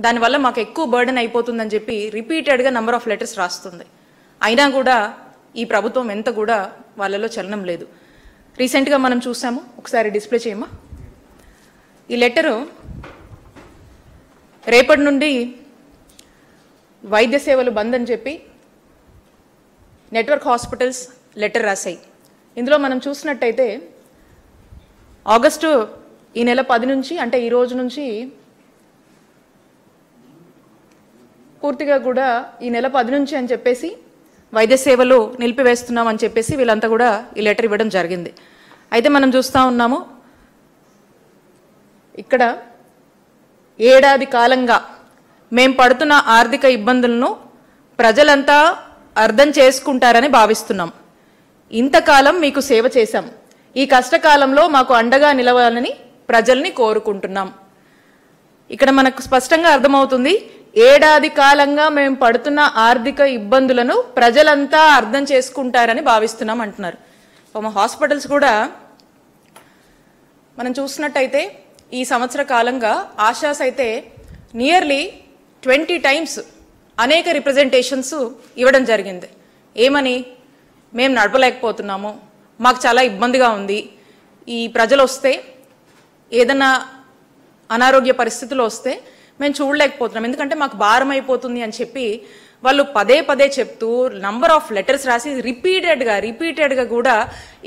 దానివల్ల మాకు ఎక్కువ బర్డెన్ అయిపోతుందని చెప్పి రిపీటెడ్గా నెంబర్ ఆఫ్ లెటర్స్ రాస్తుంది. అయినా కూడా ఈ ప్రభుత్వం ఎంత కూడా వాళ్ళలో చలనం లేదు. రీసెంట్గా మనం చూసాము, ఒకసారి డిస్ప్లే చేయమ్మా. ఈ లెటరు రేపటి నుండి వైద్య సేవలు బంద్ అని చెప్పి నెట్వర్క్ హాస్పిటల్స్ లెటర్ రాశాయి. ఇందులో మనం చూసినట్టయితే ఆగస్టు ఈ నెల 10 నుంచి, అంటే ఈ రోజు నుంచి పూర్తిగా కూడా ఈ నెల 10 నుంచి అని చెప్పేసి వైద్య సేవలు నిలిపివేస్తున్నాం అని చెప్పేసి వీళ్ళంతా కూడా ఈ లెటర్ ఇవ్వడం జరిగింది. అయితే మనం చూస్తూ ఉన్నాము, ఇక్కడ ఏడాది కాలంగా మేము పడుతున్న ఆర్థిక ఇబ్బందులను ప్రజలంతా అర్థం చేసుకుంటారని భావిస్తున్నాం. ఇంతకాలం మీకు సేవ చేశాం. ఈ కష్టకాలంలో మాకు అండగా నిలవాలని ప్రజల్ని కోరుకుంటున్నాం. ఇక్కడ మనకు స్పష్టంగా అర్థమవుతుంది, ఏడాది కాలంగా మేము పడుతున్న ఆర్థిక ఇబ్బందులను ప్రజలంతా అర్థం చేసుకుంటారని భావిస్తున్నాం అంటున్నారు. మా హాస్పిటల్స్ కూడా మనం చూసినట్టయితే ఈ సంవత్సర కాలంగా ఆశాస్ అయితే నియర్లీ 20 times అనేక రిప్రజెంటేషన్స్ ఇవ్వడం జరిగింది. ఏమని, మేము నడపలేకపోతున్నాము, మాకు చాలా ఇబ్బందిగా ఉంది, ఈ ప్రజలు వస్తే ఏదన్నా అనారోగ్య పరిస్థితులు వస్తే మేము చూడలేకపోతున్నాం, ఎందుకంటే మాకు భారం అయిపోతుంది అని చెప్పి వాళ్ళు పదే పదే చెప్తూ నంబర్ ఆఫ్ లెటర్స్ రాసి రిపీటెడ్గా కూడా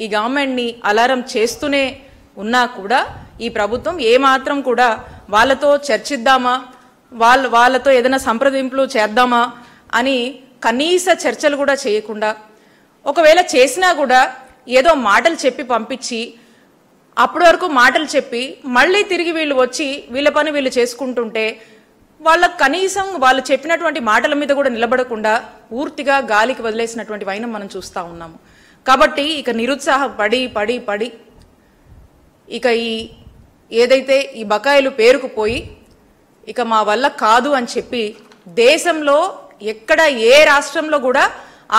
ఈ గవర్నమెంట్ని అలారం చేస్తూనే ఉన్నా కూడా ఈ ప్రభుత్వం ఏమాత్రం కూడా వాళ్ళతో చర్చిద్దామా, వాళ్ళతో ఏదైనా సంప్రదింపులు చేద్దామా అని కనీస చర్చలు కూడా చేయకుండా, ఒకవేళ చేసినా కూడా ఏదో మాటలు చెప్పి పంపించి అప్పటి వరకు మాటలు చెప్పి మళ్ళీ తిరిగి వీళ్ళు వచ్చి వీళ్ళ పని వీళ్ళు చేసుకుంటుంటే వాళ్ళకు కనీసం వాళ్ళు చెప్పినటువంటి మాటల మీద కూడా నిలబడకుండా పూర్తిగా గాలికి వదిలేసినటువంటి వైనం మనం చూస్తూ ఉన్నాము. కాబట్టి ఇక నిరుత్సాహపడి పడి పడి ఇక ఏదైతే ఈ బకాయిలు పేరుకుపోయి ఇక మా వల్ల కాదు అని చెప్పి దేశంలో ఎక్కడ ఏ రాష్ట్రంలో కూడా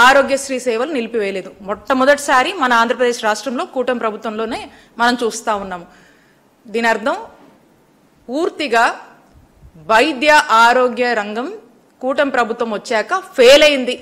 ఆరోగ్యశ్రీ సేవలు నిలిపివేయలేదు. మొట్టమొదటిసారి మన ఆంధ్రప్రదేశ్ రాష్ట్రంలో కూటమి ప్రభుత్వంలోనే మనం చూస్తూ ఉన్నాము. దీని అర్థం పూర్తిగా వైద్య ఆరోగ్య రంగం కూటమి ప్రభుత్వం వచ్చాక ఫెయిల్ అయింది